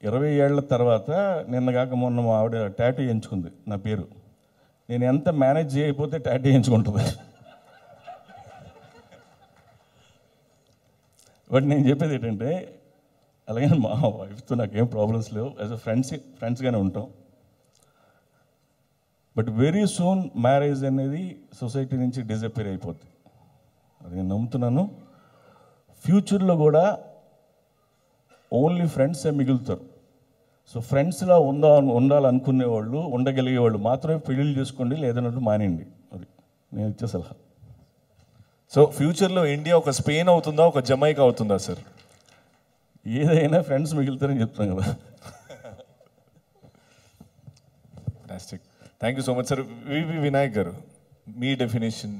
20 ఏళ్ల తర్వాత నిన్నగాక మొన్న మా ఆవిడ టాటూ ఎంచుకుంది నా పేరు. నేను ఎంత మేనేజ్ చేయకపోతే టాటూ ఎంచుకుంటుంది. బట్ నేను చెప్పేది ఏంటంటే, అలాగే మా వైఫ్తో నాకేం ప్రాబ్లమ్స్ లేవు. యాజ్ అ ఫ్రెండ్స్గానే ఉంటాం. బట్ వెరీ సూన్ మ్యారేజ్ అనేది సొసైటీ నుంచి డిజపేర్ అయిపోద్ది. అది నేను నమ్ముతున్నాను. ఫ్యూచర్లో కూడా ఓన్లీ ఫ్రెండ్సే మిగులుతారు. సో ఫ్రెండ్స్లా ఉండాలనుకునే వాళ్ళు, ఉండగలిగే వాళ్ళు మాత్రమే పెళ్ళిళ్ళు చేసుకోండి, లేదన్నట్టు మానేయండి. అది నేను ఇచ్చే సలహా. సో ఫ్యూచర్లో ఇండియా ఒక స్పెయిన్ అవుతుందా, ఒక జమైకా అవుతుందా సార్? ఏదైనా ఫ్రెండ్స్ మిగులుతారని చెప్తాను కదా. Fantastic. Thank you so much sir. VV Vinayak garu, మీ డెఫినేషన్?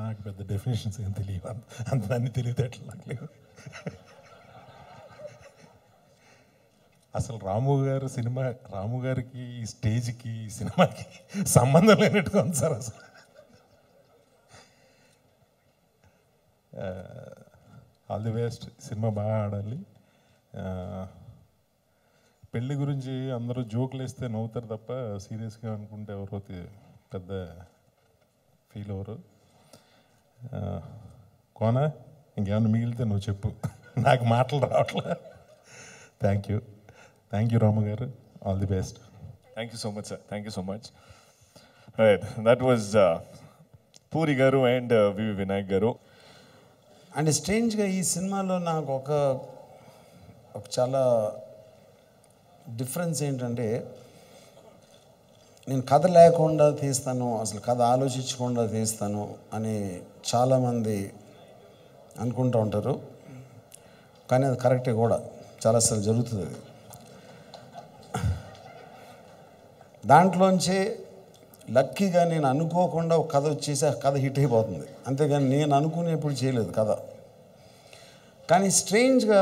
నాకు పెద్ద డెఫినేషన్స్ ఏం తెలియవు, అంతదాన్ని తెలియదేట్లు నాకు లేవు. అసలు రాము గారికి ఈ స్టేజ్కి ఈ సినిమాకి సంబంధం లేనట్టుగా ఉంది సార్. అసలు ఆల్ ది బెస్ట్. సినిమా బాగా ఆడాలి. పెళ్ళి గురించి అందరూ జోకులు వేస్తే నవ్వుతారు తప్ప సీరియస్గా అనుకుంటే ఎవరో పెద్ద ఫీల్ అవ్వరు. కోనా ఇంకేమన్నా మిగిలితే నువ్వు చెప్పు, నాకు మాటలు రావట్లే. థ్యాంక్ యూ రాము గారు. All the best. Thank you so much sir. Thank you so much. Right, that was puri గారు అండ్ వివి వినాయక్ గారు. అండ్ స్ట్రేంజ్గా ఈ సినిమాలో నాకు ఒక చాలా డిఫరెన్స్ ఏంటంటే, నేను కథ లేకుండా తీస్తాను, అసలు కథ ఆలోచించకుండా తీస్తాను అని చాలామంది అనుకుంటూ ఉంటారు. కానీ అది కరెక్టే కూడా, చాలాసార్లు జరుగుతుంది అది. దాంట్లోంచే లక్కీగా నేను అనుకోకుండా ఒక కథ వచ్చేసి ఆ కథ హిట్ అయిపోతుంది. అంతేగాని నేను అనుకునేప్పుడు చేయలేదు కథ. కానీ స్ట్రేంజ్గా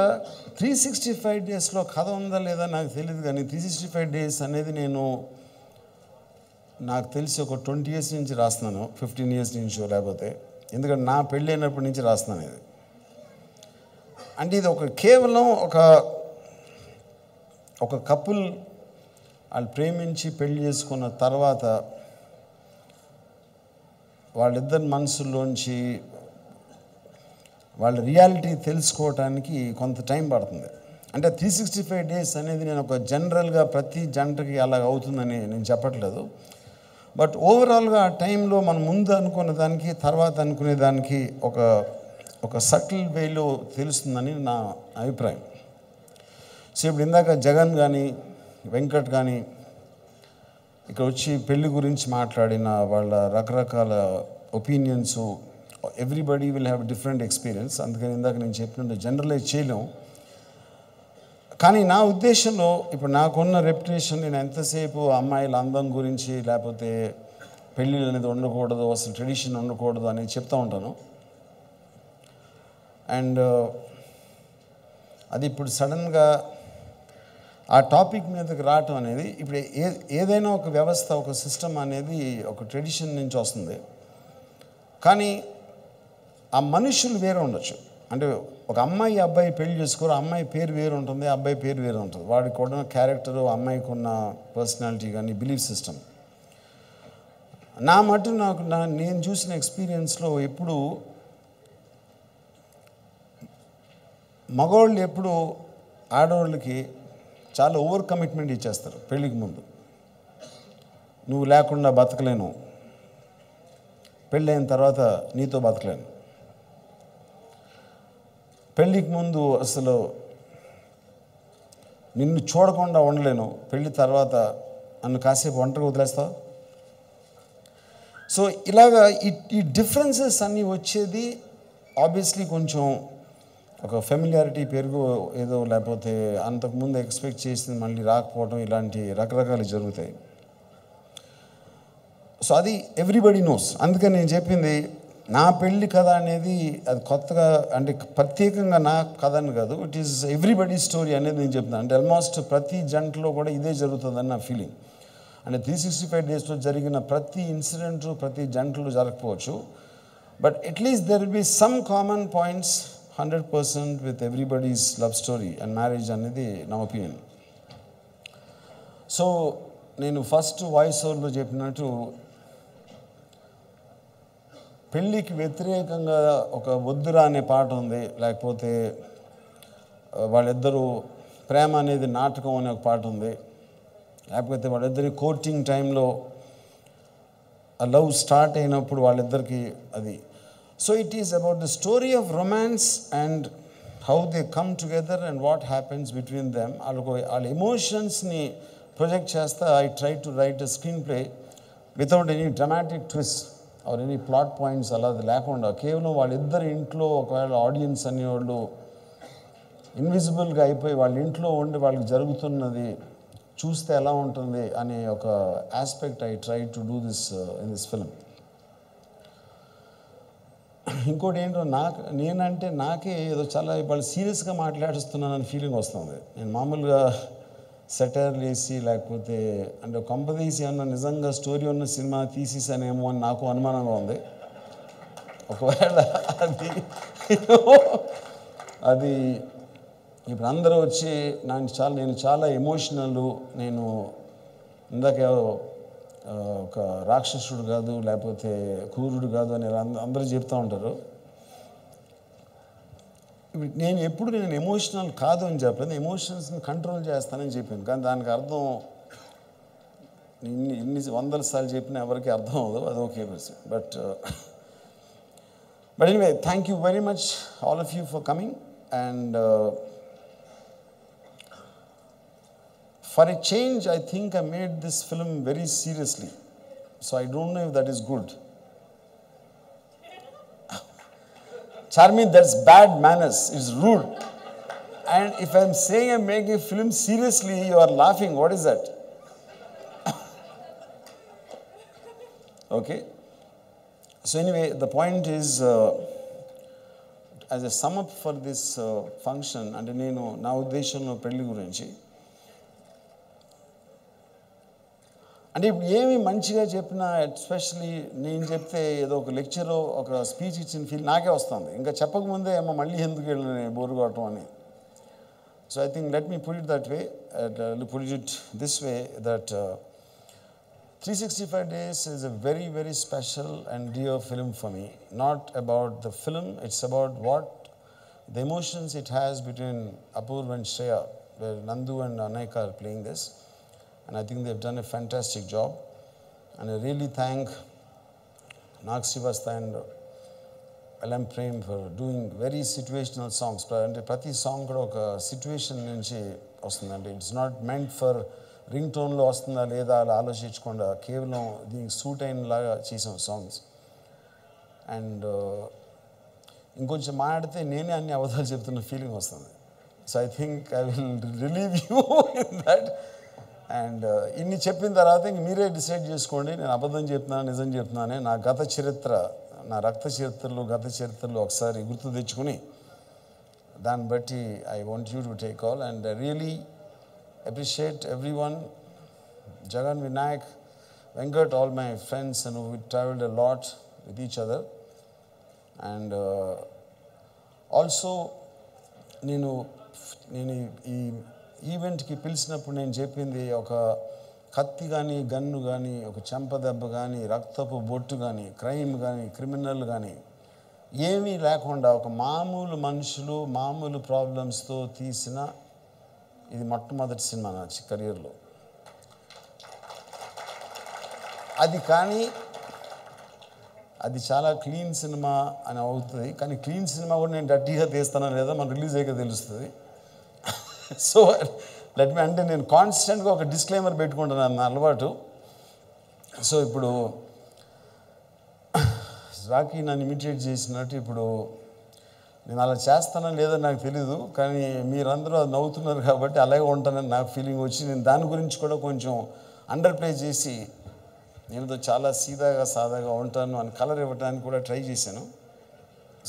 365 డేస్లో కథ ఉందా లేదా నాకు తెలియదు, కానీ 365 డేస్ అనేది నాకు తెలిసి ఒక 20 years నుంచి రాస్తున్నాను, 15 years నుంచి లేకపోతే, ఎందుకంటే నా పెళ్ళి అయినప్పటి నుంచి రాస్తున్నాను ఇది. అంటే ఇది కేవలం ఒక కపుల్ వాళ్ళు ప్రేమించి పెళ్లి చేసుకున్న తర్వాత వాళ్ళిద్దరి మనసుల్లోంచి వాళ్ళ రియాలిటీ తెలుసుకోవటానికి కొంత టైం పడుతుంది. అంటే 365 డేస్ అనేది నేను ఒక జనరల్గా ప్రతి జంటకి అలాగ అవుతుందని నేను చెప్పట్లేదు. బట్ ఓవరాల్గా ఆ టైంలో మనం ముందు అనుకున్న దానికి తర్వాత అనుకునే దానికి ఒక సటిల్ వేలో తెలుస్తుందని నా అభిప్రాయం. సో ఇప్పుడు ఇందాక జగన్ కానీ వెంకట్ కానీ ఇక్కడ వచ్చి పెళ్లి గురించి మాట్లాడిన వాళ్ళ రకరకాల opinions, everybody will have different experience. అందుకని ఇందాక నేను చెప్పినట్టు జనరలైజ్ చేయలేము. కానీ నా ఉద్దేశంలో ఇప్పుడు నాకున్న రెప్యుటేషన్, నేను ఎంతసేపు అమ్మాయిల అందం గురించి లేకపోతే పెళ్ళిళ్ళు అనేది ఉండకూడదు, అసలు ట్రెడిషన్ ఉండకూడదు అనేది చెప్తూ ఉంటాను. అండ్ అది ఇప్పుడు సడన్గా ఆ టాపిక్ మీదకి రావటం అనేది, ఇప్పుడు ఏదైనా ఒక వ్యవస్థ, ఒక సిస్టమ్ అనేది ఒక ట్రెడిషన్ నుంచి వస్తుంది. కానీ ఆ మనుషులు వేరే ఉండొచ్చు. అంటే ఒక అమ్మాయి అబ్బాయి పెళ్లి చేసుకోరు, అమ్మాయి పేరు వేరు ఉంటుంది, అబ్బాయి పేరు వేరు ఉంటుంది. వాడికి ఉన్న క్యారెక్టరు, అమ్మాయికి ఉన్న పర్సనాలిటీ కానీ బిలీఫ్ సిస్టమ్. నా మటు నేను చూసిన ఎక్స్పీరియన్స్లో ఎప్పుడు మగవాళ్ళు ఎప్పుడు ఆడవాళ్ళకి చాలా ఓవర్ కమిట్మెంట్ ఇచ్చేస్తారు పెళ్ళికి ముందు. నువ్వు లేకుండా బతకలేను, పెళ్ళైన తర్వాత నీతో బతకలేను. పెళ్ళికి ముందు అసలు నిన్ను చూడకుండా ఉండలేను, పెళ్ళి తర్వాత నన్ను కాసేపు ఒంటరిగా వదిలేస్తావు. సో ఇలాగా ఈ డిఫరెన్సెస్ అన్నీ వచ్చేది ఆబ్వియస్లీ కొంచెం ఒక ఫెమిలియారిటీ పెరుగు ఏదో, లేకపోతే అంతకుముందు ఎక్స్పెక్ట్ చేసింది మళ్ళీ రాకపోవడం, ఇలాంటి రకరకాలు జరుగుతాయి. సో అది ఎవ్రీబడి నోస్. అందుకని నేను చెప్పింది నా పెళ్ళి కథ అనేది అది కొత్తగా, అంటే ప్రత్యేకంగా నా కథ అని కాదు, ఇట్ ఈస్ ఎవ్రీబడి స్టోరీ అనేది నేను చెప్తున్నాను. అంటే ఆల్మోస్ట్ ప్రతి జంటలో కూడా ఇదే జరుగుతుందని నా ఫీలింగ్. అంటే 365 డేస్లో జరిగిన ప్రతి ఇన్సిడెంట్ ప్రతి జంటలో జరగకపోవచ్చు, but atleast there will be some common points 100% with everybody's love story and marriage అనేది నా ఒపీనియన్. సో నేను ఫస్ట్ వాయిస్ ఓవర్లో చెప్పినట్టు పెళ్ళికి వ్యతిరేకంగా ఒక వద్దురా అనే పాట ఉంది, లేకపోతే వాళ్ళిద్దరూ ప్రేమ అనేది నాటకం అనే ఒక పాట ఉంది, లేకపోతే వాళ్ళిద్దరి కోర్టింగ్ టైంలో ఆ లవ్ స్టార్ట్ అయినప్పుడు వాళ్ళిద్దరికి అది. So it is about the story of romance and how they come together and what happens between them. వాళ్ళ ఎమోషన్స్ని ప్రొజెక్ట్ చేస్తా I try to write a screen play without any dramatic twist or any plot points అలా లేకుండా కేవలం వాళ్ళిద్దరి ఇంట్లో ఒకవేళ audience అనేవాళ్ళు ఇన్విజిబుల్గా అయిపోయి వాళ్ళ ఇంట్లో ఉండి వాళ్ళకి జరుగుతున్నది చూస్తే ఎలా ఉంటుంది అనే ఒక aspect I try to do this in this film. ఇంకోటి ఏంటో నేనంటే నాకే ఏదో చాలా వాళ్ళు సీరియస్గా మాట్లాడుస్తున్నానని ఫీలింగ్ వస్తుంది. నేను మామూలుగా సెటైర్లు వేసి లేకపోతే అంటే కంపదీసి ఏమన్నా నిజంగా స్టోరీ ఉన్న సినిమా తీసేసానేమో అని నాకు అనుమానంగా ఉంది. ఒకవేళ అది ఇప్పుడు అందరూ వచ్చి నేను చాలా ఎమోషనల్, నేను ఇందాక ఒక రాక్షసుడు కాదు లేకపోతే క్రూరుడు కాదు అని అందరూ చెప్తూ ఉంటారు. నేను ఎమోషనల్ కాదు అని చెప్పలేదు, ఎమోషన్స్ని కంట్రోల్ చేస్తానని చెప్పాను. కానీ దానికి అర్థం ఇన్ని వందల సార్లు చెప్పినా ఎవరికి అర్థం అవ్వదు, అది okay. But anyway, thank you very much all of you for coming. And for a change, I think I made this film very seriously. So I don't know if that is good. Charmi, that's bad manners. It's rude. And if I'm saying I'm making a film seriously, you are laughing. What is that? Okay. So anyway, the point is, as a sum up for this function, and nenu na uddeshanlo pelli gurinchi, అంటే ఇప్పుడు ఏమి మంచిగా చెప్పినా, especially నేను చెప్తే ఏదో ఒక లెక్చరో ఒక స్పీచ్ ఇచ్చిన ఫీల్ నాకే వస్తుంది. ఇంకా చెప్పకముందే ఏమో మళ్ళీ ఎందుకు వెళ్ళి బోరు కావటం అని. So I think let me put it that way, put it this way, that 365 days is a very, very special and dear film for me. Not about the film, it's about what the emotions it has between Apurva and Shreya, where Nandu and Anayika are playing this. And I think they've done a fantastic job. And I really thank Nag Srivastava and LM Prem for doing very situational songs. And prati song kuda oka situation nunchi vastundandi. It's not meant for ringtone lo vastunda leda ala alochichukunda kevalam deeniki suit ayina laga chesam songs. And inkoncham maadite nene anni avadhalu cheptunna feeling vastund. So I think I will relieve you in that. And ఇన్ని చెప్పిన తర్వాత ఇంక మీరే decide చేసుకోండి, నేను అబద్ధం చెప్తున్నాను నిజం చెప్తున్నానే. నా రక్త చరిత్రలు ఒకసారి గుర్తు తెచ్చుకుని దాన్ని బట్టి I want you to take all. And I really appreciate everyone, Jagan, Vinayak, Venkat, all my friends, and we travelled a lot with each other. And also నేను ఈ ఈవెంట్కి పిలిచినప్పుడు నేను చెప్పింది, ఒక కత్తి కానీ గన్ను కానీ ఒక చెంపదెబ్బ కానీ రక్తపు బొట్టు కానీ క్రైమ్ కానీ క్రిమినల్ కానీ ఏమీ లేకుండా ఒక మామూలు మనుషులు మామూలు ప్రాబ్లమ్స్తో తీసిన ఇది మొట్టమొదటి సినిమా నా కెరియర్లో. అది చాలా క్లీన్ సినిమా అని అవుతుంది. కానీ క్లీన్ సినిమా కూడా నేను డర్టీగా తీస్తానో లేదా మనం రిలీజ్ అయ్యాక తెలుస్తుంది. సో లెట్ మీ, అంటే నేను కాన్స్టెంట్గా ఒక డిస్క్లైమర్ పెట్టుకుంటున్నాను, నా అలవాటు. సో ఇప్పుడు రాకీ నన్ను ఇమిటేట్ చేసినట్టు ఇప్పుడు నేను అలా చేస్తానో లేదో నాకు తెలీదు, కానీ మీరందరూ అది నవ్వుతున్నారు కాబట్టి అలాగే ఉంటానని నాకు ఫీలింగ్ వచ్చి నేను దాని గురించి కూడా కొంచెం అండర్ ప్లే చేసి నేను చాలా సాదాగా ఉంటాను అని కలర్ ఇవ్వడానికి కూడా ట్రై చేశాను.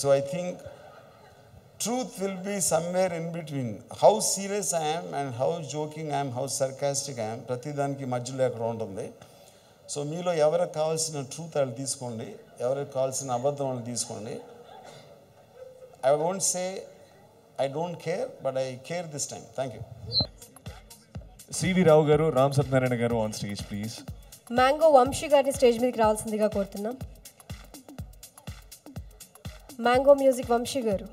So I think truth will be somewhere in between. How serious I am and how joking I am, how sarcastic I am, ప్రతి దానికి మధ్యలో ఎక్కడ ఉంటుంది. సో మీలో ఎవరికి కావాల్సిన ట్రూత్ వాళ్ళు తీసుకోండి, ఎవరికి కావాల్సిన అబద్ధం వాళ్ళు తీసుకోండి. I won't say I don't care, but I care this time. Thank you. CV Rao garu, Ram Satyanarayana garu on stage please. Mango Vamsi గారిని స్టేజ్ మీదకి రావాల్సిందిగా కోరుతున్నాం. మ్యాంగో మ్యూజిక్ వంశీ గారు.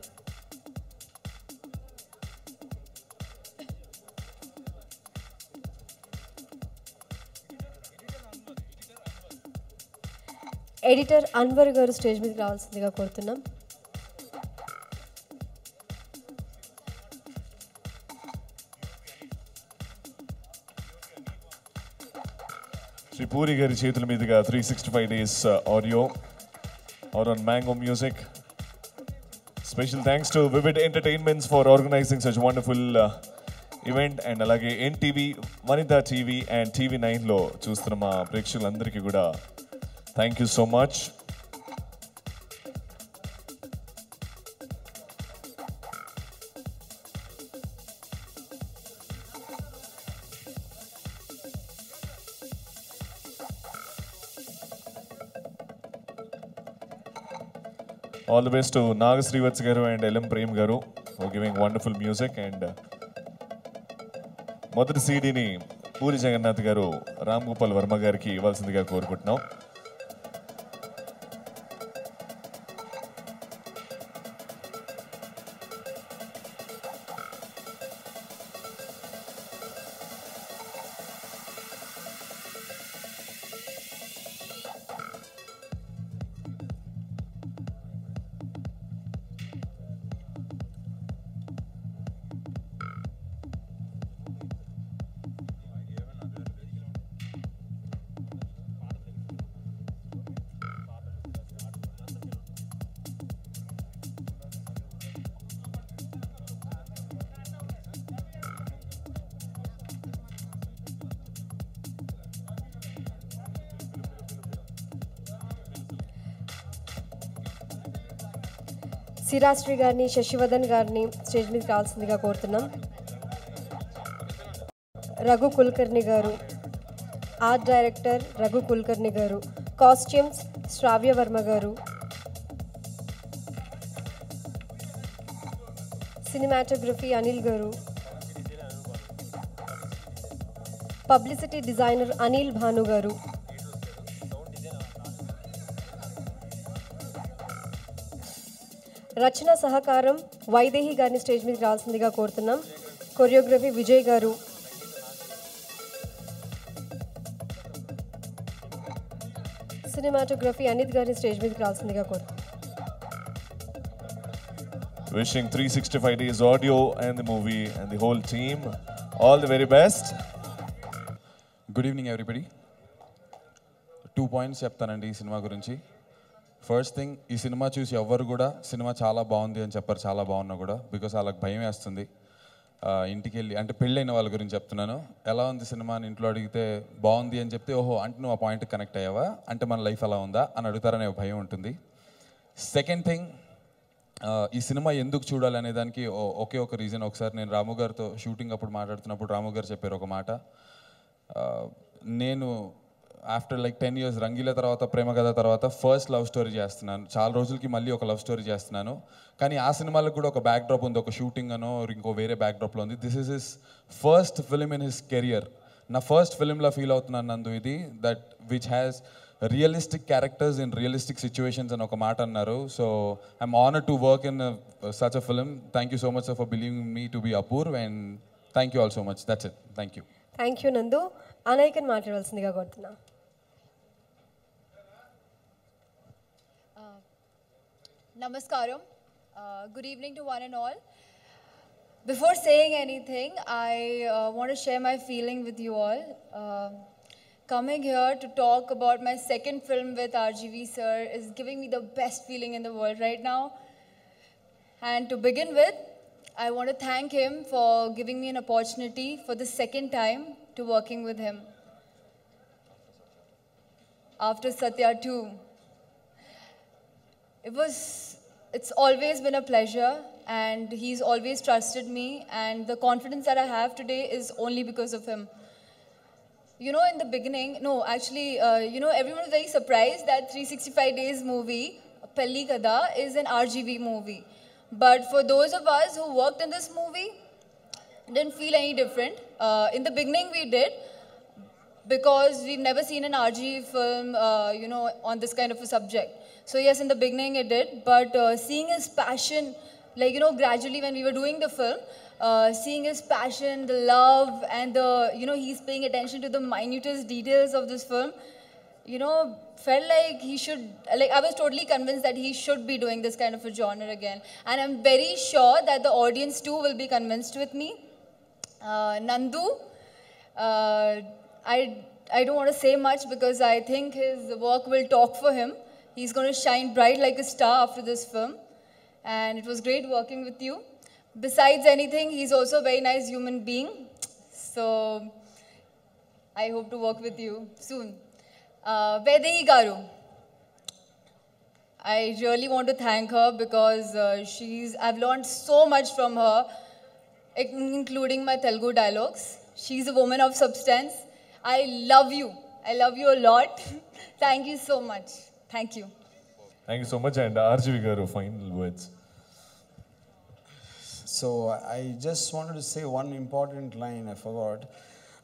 ఎడిటర్ అన్వర్ గారు స్టేజ్ మీదకి రావాల్సిందిగా కోరుతున్నాం. శ్రీ పూరి గారి చేతుల మీదుగా 365 days audio on Mango Music. Special thanks to Vivid Entertainments for organising such wonderful event. And అలాగే ఎన్టీవీ, వనితా టీవీ అండ్ TV9లో చూస్తున్న మా ప్రేక్షకులందరికీ కూడా thank you so much. All the best to Naga Srivatsa garu and LM Prem garu for giving wonderful music. And మొదటి సీడీని పూరి జగన్నాథ్ గారు రామ్ గోపాల్ వర్మ గారికి ఇవ్వాల్సిందిగా కోరుకుంటున్నాం. సిరాశ్రీ గారిని, శశివర్ధన్ గారిని స్టేజ్ మీదకి రావాల్సిందిగా కోరుతున్నాం. రఘు కుల్కర్ణి గారు, ఆర్ట్ డైరెక్టర్ రఘు కుల్కర్ణి గారు, కాస్ట్యూమ్స్ శ్రావ్య వర్మ గారు, సినిమాటోగ్రఫీ అనిల్ గారు, పబ్లిసిటీ డిజైనర్ అనిల్ భాను గారు, రచన సహకారం వైదేహి గారిని స్టేజ్ మీదకి రావాల్సిందిగా కోరుతున్నాం. కొరియోగ్రఫీ విజయ్ గారు, సినిమాటోగ్రఫీ అనిత్ గారిని స్టేజ్ మీదకి రావాల్సిందిగా కోరుతున్నాం. Wishing 365 days audio and the movie and the whole team all the very best. Good evening everybody. 2 points చెప్తానండి ఈ సినిమా గురించి. ఫస్ట్ థింగ్, ఈ సినిమా చూసి ఎవ్వరు కూడా సినిమా చాలా బాగుంది అని చెప్పారు, చాలా బాగున్నా కూడా, బికాస్ వాళ్ళకి భయం వేస్తుంది. ఇంటికి వెళ్ళి, అంటే పెళ్ళైన వాళ్ళ గురించి చెప్తున్నాను, ఎలా ఉంది సినిమా అని ఇంట్లో అడిగితే బాగుంది అని చెప్తే, ఓహో అంటే నువ్వు ఆ పాయింట్ కనెక్ట్ అయ్యావా, అంటే మన లైఫ్ ఎలా ఉందా అని అడుగుతారనే భయం ఉంటుంది. సెకండ్ థింగ్, ఈ సినిమా ఎందుకు చూడాలి అనే దానికి ఒకే ఒక రీజన్. ఒకసారి నేను రాము గారితో షూటింగ్ అప్పుడు మాట్లాడుతున్నప్పుడు రాము గారు చెప్పారు ఒక మాట, నేను ఆఫ్టర్ లైక్ 10 years రంగీల తర్వాత, ప్రేమ కథ తర్వాత ఫస్ట్ లవ్ స్టోరీ చేస్తున్నాను, చాలా రోజులకి మళ్ళీ ఒక లవ్ స్టోరీ చేస్తున్నాను, కానీ ఆ సినిమాలకు కూడా ఒక బ్యాక్ డ్రాప్ ఉంది, ఒక షూటింగ్ అనో ఇంకో వేరే బ్యాక్ డ్రాప్లో ఉంది. This is his first film in his career. నా ఫస్ట్ ఫిలింలా ఫీల్ అవుతున్నాను నందు ఇది, that which has realistic characters in realistic situations అని ఒక మాట అన్నారు. So I'm honoured to work in such a film. Thank you so much for believing me to be Apoorv, and thank you all so much. That's it. Thank you. Thank you నందు. అనైకన్ మాట్లాడవలసిందిగా కోరుతున్నా. Namaskaram. Good evening to one and all. Before saying anything, I want to share my feeling with you all. Coming here to talk about my second film with RGV sir is giving me the best feeling in the world right now. And to begin with, I want to thank him for giving me an opportunity for the second time to working with him. After Satya 2. It's always been a pleasure, and he's always trusted me, and the confidence that I have today is only because of him. You know, in the beginning, everyone was very surprised that 365 Days movie, Pelli Kada, is an RGV movie. But for those of us who worked in this movie, didn't feel any different. In the beginning, we did because we've never seen an RG film, on this kind of a subject. So yes, in the beginning it did, but seeing his passion, gradually when we were doing the film, seeing his passion, the love, and he's paying attention to the minutest details of this film, felt like he should, I was totally convinced that he should be doing this kind of a genre again. And I'm very sure that the audience too will be convinced with me. Nandu, I don't want to say much because I think his work will talk for him. He's going to shine bright like a star after this film. And it was great working with you. Besides anything, he's also a very nice human being. So I hope to work with you soon. Vaidehi Garu. I really want to thank her because I've learned so much from her, including my Telugu dialogues. She's a woman of substance. I love you. I love you a lot. Thank you so much. Thank you. Thank you so much. And RGV Garu, final words. So I just wanted to say one important line I forgot.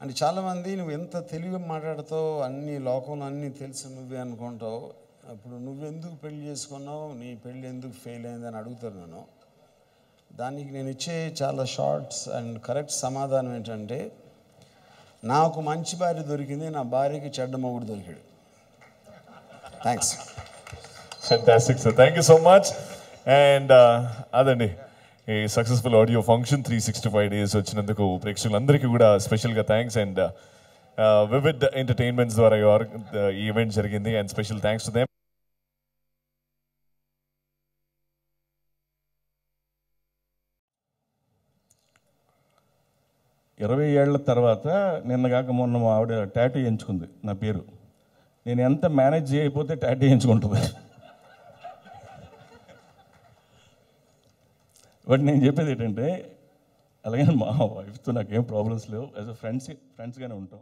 And చాలామంది నువ్వు ఎంత తెలుగు మాట్లాడుతావు, అన్ని లోకంలో అన్నీ తెలుసు నువ్వే అనుకుంటావు, అప్పుడు నువ్వెందుకు పెళ్లి చేసుకున్నావు, నీ పెళ్ళి ఎందుకు ఫెయిల్ అయిందని అడుగుతారు నన్ను. దానికి నేను ఇచ్చే చాలా షార్ట్స్ అండ్ కరెక్ట్ సమాధానం ఏంటంటే, నాకు మంచి భార్య దొరికింది, నా భార్యకి చెడ్డ మొగుడు దొరికాడు. Thanks. Fantastic, sir. Thank you so much. And అదండి ఈ సక్సెస్ఫుల్ ఆడియో ఫంక్షన్ 365 డేస్ వచ్చినందుకు ప్రేక్షకులందరికీ కూడా స్పెషల్గా థ్యాంక్స్. అండ్ వివిడ్ ఎంటర్టైన్మెంట్స్ ద్వారా ఈ ఈవెంట్ జరిగింది and special thanks to them. ఇరవై ఏళ్ల తర్వాత నిన్నగాక మొన్న మా ఆవిడ టాటూ ఎంచుకుంది నా పేరు. నేను ఎంత మేనేజ్ చేయకపోతే టాటూ ఎంచుకుంటుంది. బట్ నేను చెప్పేది ఏంటంటే, అలాగే మా వైఫ్తో నాకేం ప్రాబ్లమ్స్ లేవు. యాజ్ అ ఫ్రెండ్స్గానే ఉంటాం.